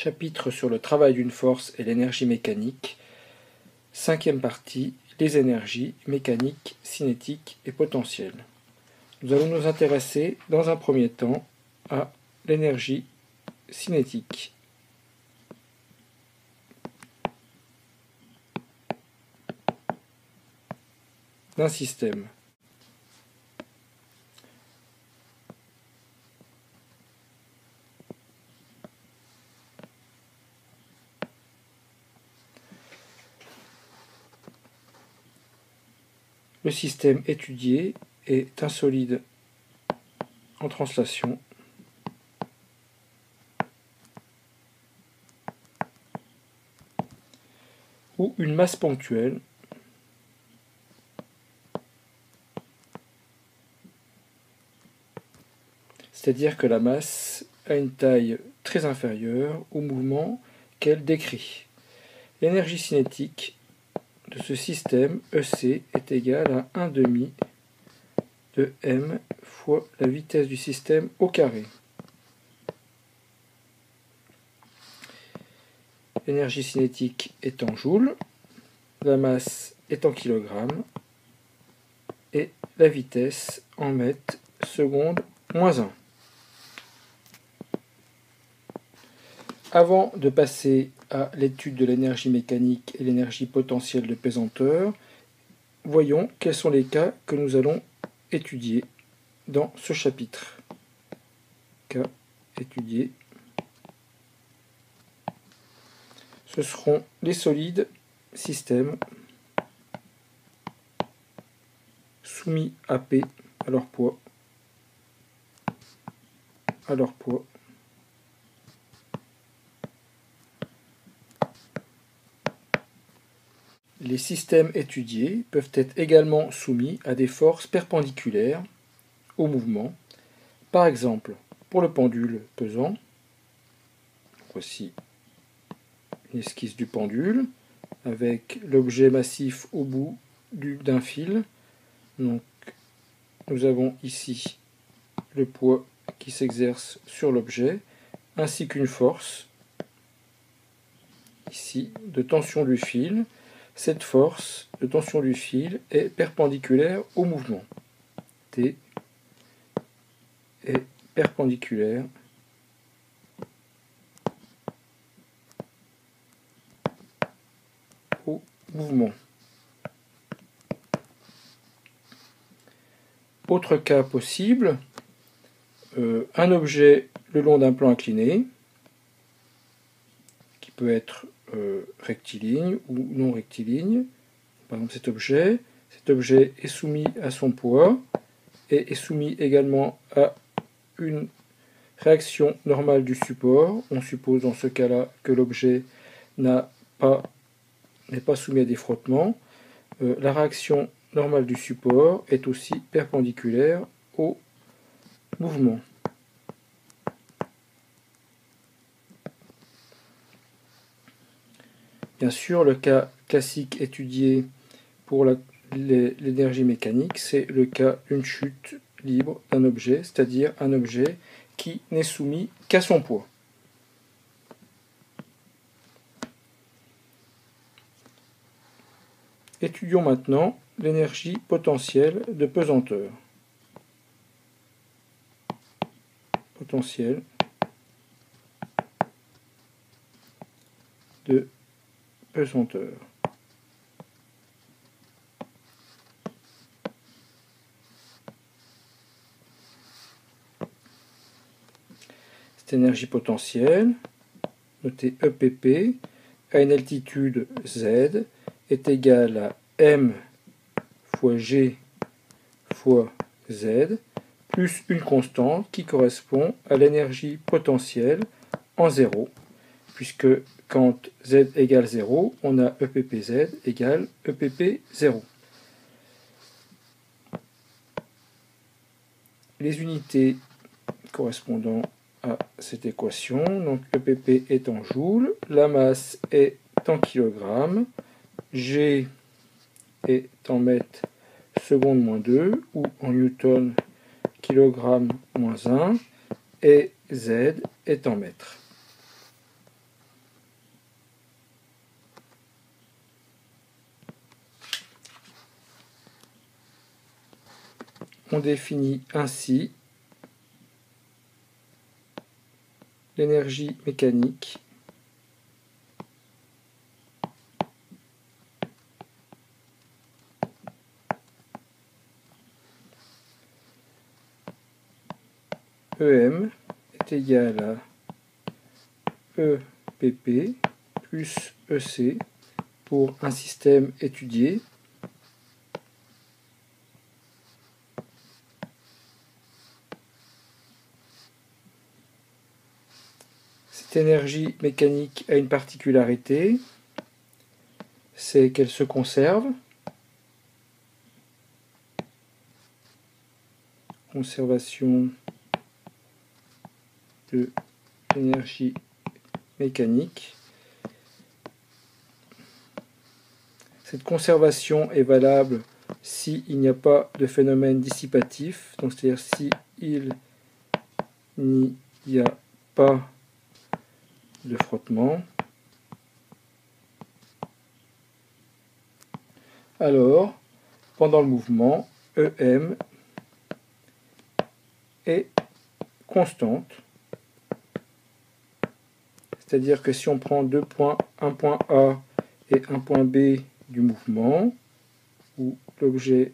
Chapitre sur le travail d'une force et l'énergie mécanique. Cinquième partie, les énergies mécaniques, cinétiques et potentielles. Nous allons nous intéresser dans un premier temps à l'énergie cinétique. D'un système. Le système étudié est un solide en translation ou une masse ponctuelle c'est-à-dire que la masse a une taille très inférieure au mouvement qu'elle décrit. L'énergie cinétique de ce système EC est égale à 1/2 de m fois la vitesse du système au carré. L'énergie cinétique est en joules, la masse est en kilogrammes et la vitesse en mètres secondes moins 1. Avant de passer à l'étude de l'énergie mécanique et l'énergie potentielle de pesanteur, voyons quels sont les cas que nous allons étudier dans ce chapitre. Cas étudiés. Ce seront les solides systèmes soumis à P, à leur poids, Les systèmes étudiés peuvent être également soumis à des forces perpendiculaires au mouvement. Par exemple, pour le pendule pesant, voici une esquisse du pendule avec l'objet massif au bout d'un fil. Donc, nous avons ici le poids qui s'exerce sur l'objet ainsi qu'une force ici de tension du fil. Cette force de tension du fil est perpendiculaire au mouvement. T est perpendiculaire au mouvement. Autre cas possible, un objet le long d'un plan incliné, qui peut être rectiligne ou non rectiligne. Par exemple cet objet est soumis à son poids et est soumis également à une réaction normale du support. On suppose dans ce cas-là que l'objet n'est pas soumis à des frottements. La réaction normale du support est aussi perpendiculaire au mouvement. Bien sûr, le cas classique étudié pour l'énergie mécanique, c'est le cas d'une chute libre d'un objet, c'est-à-dire un objet qui n'est soumis qu'à son poids. Étudions maintenant l'énergie potentielle de pesanteur. Potentielle de pesanteur. Cette énergie potentielle, notée EPP, à une altitude Z, est égale à M fois G fois Z, plus une constante qui correspond à l'énergie potentielle en 0, puisque quand Z égale 0, on a EPPZ égale EPP0. Les unités correspondant à cette équation, donc EPP est en joules, la masse est en kilogrammes, G est en mètres secondes moins 2, ou en newton kilogramme moins 1, et Z est en mètres. on définit ainsi l'énergie mécanique EM est égal à EPP plus EC pour un système étudié Cette énergie mécanique a une particularité, c'est qu'elle se conserve. Conservation de l'énergie mécanique. Cette conservation est valable s'il n'y a pas de phénomène dissipatif, donc c'est-à-dire s'il n'y a pas de frottement. Alors, pendant le mouvement, EM est constante. C'est-à-dire que si on prend deux points, un point A et un point B du mouvement, où l'objet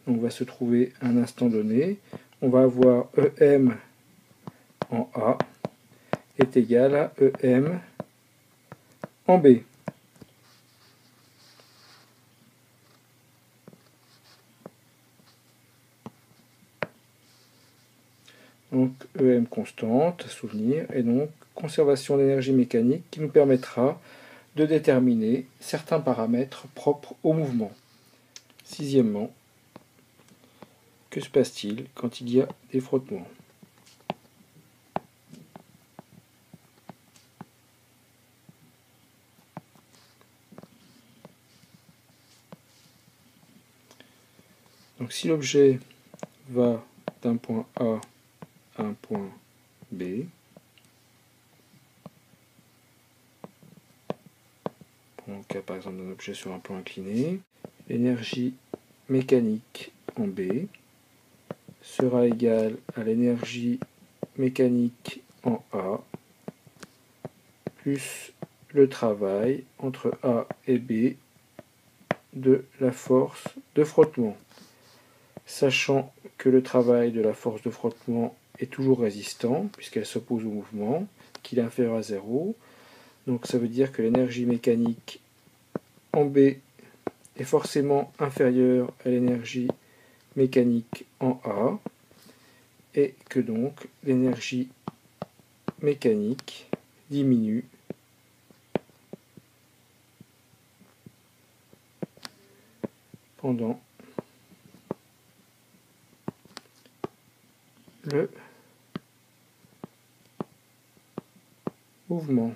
va se trouver à un instant donné, on va avoir EM en A est égal à EM en B. Donc EM constante, à souvenir, et donc conservation d'énergie mécanique qui nous permettra de déterminer certains paramètres propres au mouvement. Sixièmement, que se passe-t-il quand il y a des frottements ? Donc si l'objet va d'un point A à un point B, prenons le cas par exemple d'un objet sur un plan incliné, l'énergie mécanique en B sera égale à l'énergie mécanique en A plus le travail entre A et B de la force de frottement. Sachant que le travail de la force de frottement est toujours résistant, puisqu'elle s'oppose au mouvement, qu'il est inférieur à 0. Donc ça veut dire que l'énergie mécanique en B est forcément inférieure à l'énergie mécanique en A, et que donc l'énergie mécanique diminue pendant le mouvement.